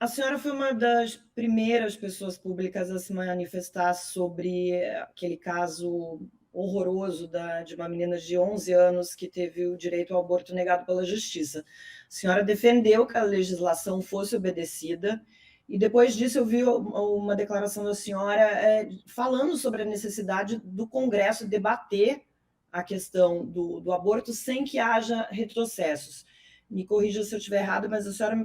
A senhora foi uma das primeiras pessoas públicas a se manifestar sobre aquele caso horroroso de uma menina de 11 anos que teve o direito ao aborto negado pela justiça. A senhora defendeu que a legislação fosse obedecida, e depois disso eu vi uma declaração da senhora falando sobre a necessidade do Congresso debater a questão do aborto sem que haja retrocessos. Me corrija se eu estiver errado, mas a senhora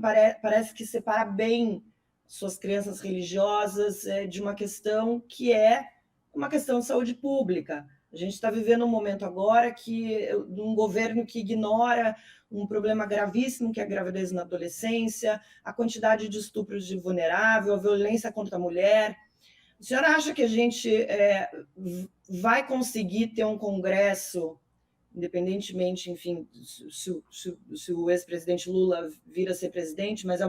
parece que separa bem suas crenças religiosas de uma questão que é uma questão de saúde pública. A gente está vivendo um momento agora de um governo que ignora um problema gravíssimo, que é a gravidez na adolescência, a quantidade de estupros de vulnerável, a violência contra a mulher. A senhora acha que a gente vai conseguir ter um Congresso, independentemente, enfim, se o ex-presidente Lula vir a ser presidente, mas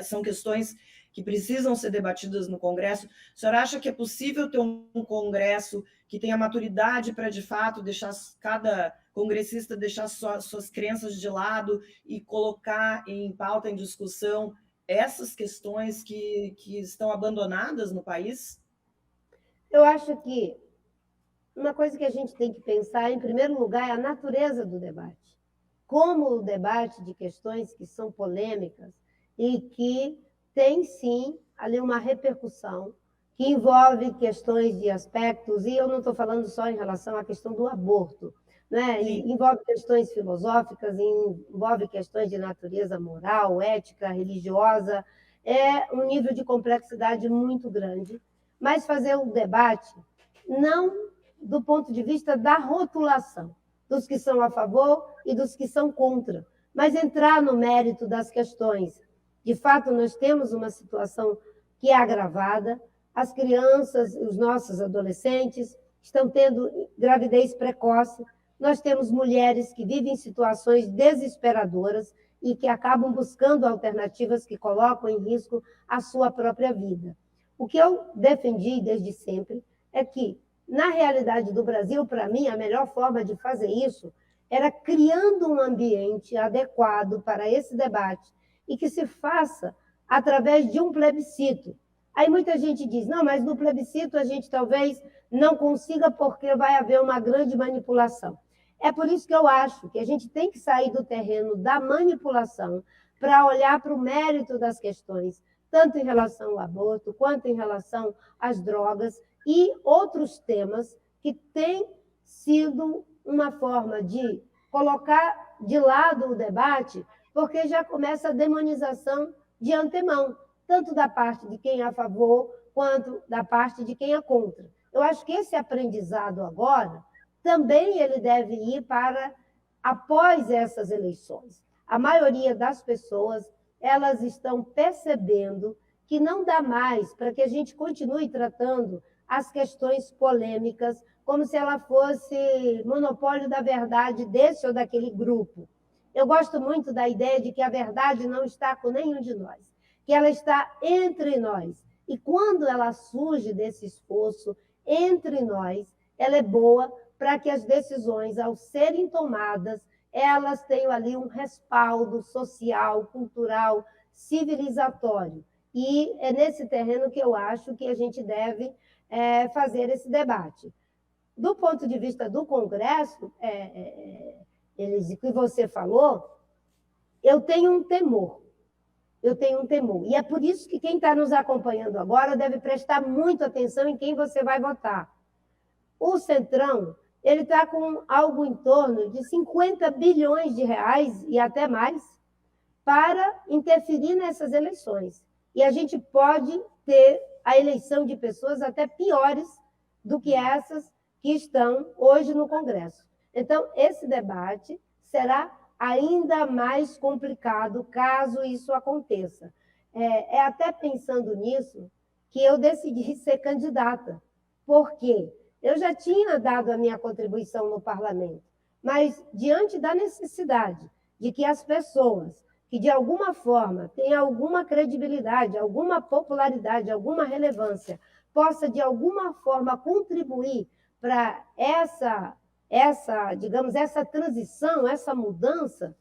são questões que precisam ser debatidas no Congresso? A senhora acha que é possível ter um Congresso que tenha maturidade para, de fato, deixar cada congressista deixar suas crenças de lado e colocar em pauta, em discussão, essas questões que estão abandonadas no país? Eu acho que uma coisa que a gente tem que pensar, em primeiro lugar, é a natureza do debate. Como o debate de questões que são polêmicas e que tem, sim, ali uma repercussão que envolve questões de aspectos, e eu não estou falando só em relação à questão do aborto, né? Sim. Envolve questões filosóficas, envolve questões de natureza moral, ética, religiosa, é um nível de complexidade muito grande, mas fazer o debate não do ponto de vista da rotulação, dos que são a favor e dos que são contra, mas entrar no mérito das questões. De fato, nós temos uma situação que é agravada, as crianças, os nossos adolescentes estão tendo gravidez precoce, nós temos mulheres que vivem situações desesperadoras e que acabam buscando alternativas que colocam em risco a sua própria vida. O que eu defendi desde sempre é que, na realidade do Brasil, para mim, a melhor forma de fazer isso era criando um ambiente adequado para esse debate e que se faça através de um plebiscito. Aí muita gente diz, não, mas no plebiscito a gente talvez não consiga porque vai haver uma grande manipulação. É por isso que eu acho que a gente tem que sair do terreno da manipulação para olhar para o mérito das questões, tanto em relação ao aborto, quanto em relação às drogas e outros temas que têm sido uma forma de colocar de lado o debate, porque já começa a demonização de antemão, tanto da parte de quem é a favor, quanto da parte de quem é contra. Eu acho que esse aprendizado agora também ele deve ir para após essas eleições. A maioria das pessoas, elas estão percebendo que não dá mais para que a gente continue tratando as questões polêmicas como se ela fosse monopólio da verdade desse ou daquele grupo. Eu gosto muito da ideia de que a verdade não está com nenhum de nós, que ela está entre nós. E quando ela surge desse esforço entre nós, ela é boa para que as decisões, ao serem tomadas, elas tenham ali um respaldo social, cultural, civilizatório. E é nesse terreno que eu acho que a gente deve fazer esse debate. Do ponto de vista do Congresso, Elise, que você falou, eu tenho um temor. Eu tenho um temor. E é por isso que quem está nos acompanhando agora deve prestar muita atenção em quem você vai votar. O Centrão, ele está com algo em torno de 50 bilhões de reais e até mais para interferir nessas eleições. E a gente pode ter a eleição de pessoas até piores do que essas que estão hoje no Congresso. Então, esse debate será ainda mais complicado caso isso aconteça. É até pensando nisso que eu decidi ser candidata. Por quê? Eu já tinha dado a minha contribuição no parlamento, mas diante da necessidade de que as pessoas que de alguma forma têm alguma credibilidade, alguma popularidade, alguma relevância, possa de alguma forma contribuir para digamos, essa transição, essa mudança,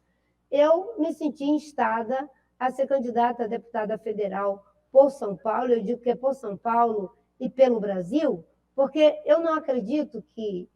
eu me senti instada a ser candidata a deputada federal por São Paulo. Eu digo que é por São Paulo e pelo Brasil, porque eu não acredito que,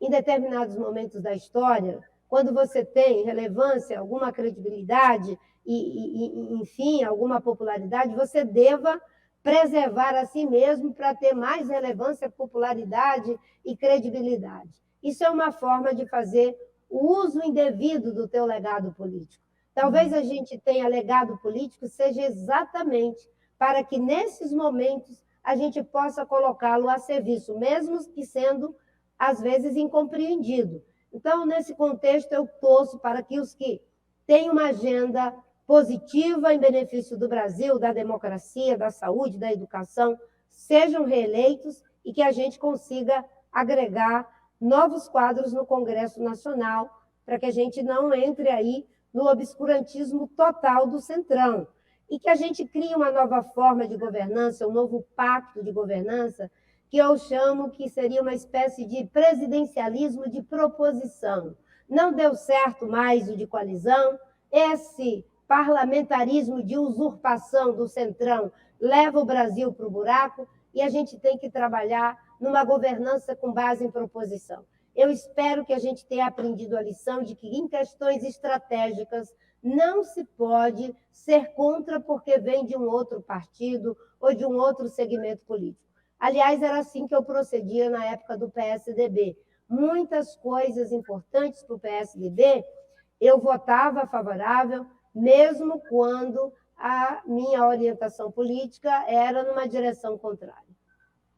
em determinados momentos da história, quando você tem relevância, alguma credibilidade enfim, alguma popularidade, você deva preservar a si mesmo para ter mais relevância, popularidade e credibilidade. Isso é uma forma de fazer o uso indevido do teu legado político. Talvez a gente tenha legado político seja exatamente para que, nesses momentos, a gente possa colocá-lo a serviço, mesmo que sendo, às vezes, incompreendido. Então, nesse contexto, eu torço para que os que têm uma agenda positiva em benefício do Brasil, da democracia, da saúde, da educação, sejam reeleitos e que a gente consiga agregar novos quadros no Congresso Nacional, para que a gente não entre aí no obscurantismo total do Centrão, e que a gente crie uma nova forma de governança, um novo pacto de governança, que eu chamo que seria uma espécie de presidencialismo de proposição. Não deu certo mais o de coalizão, esse parlamentarismo de usurpação do Centrão leva o Brasil para o buraco e a gente tem que trabalhar numa governança com base em proposição. Eu espero que a gente tenha aprendido a lição de que, em questões estratégicas, não se pode ser contra porque vem de um outro partido ou de um outro segmento político. Aliás, era assim que eu procedia na época do PSDB. Muitas coisas importantes para o PSDB eu votava favorável, mesmo quando a minha orientação política era numa direção contrária.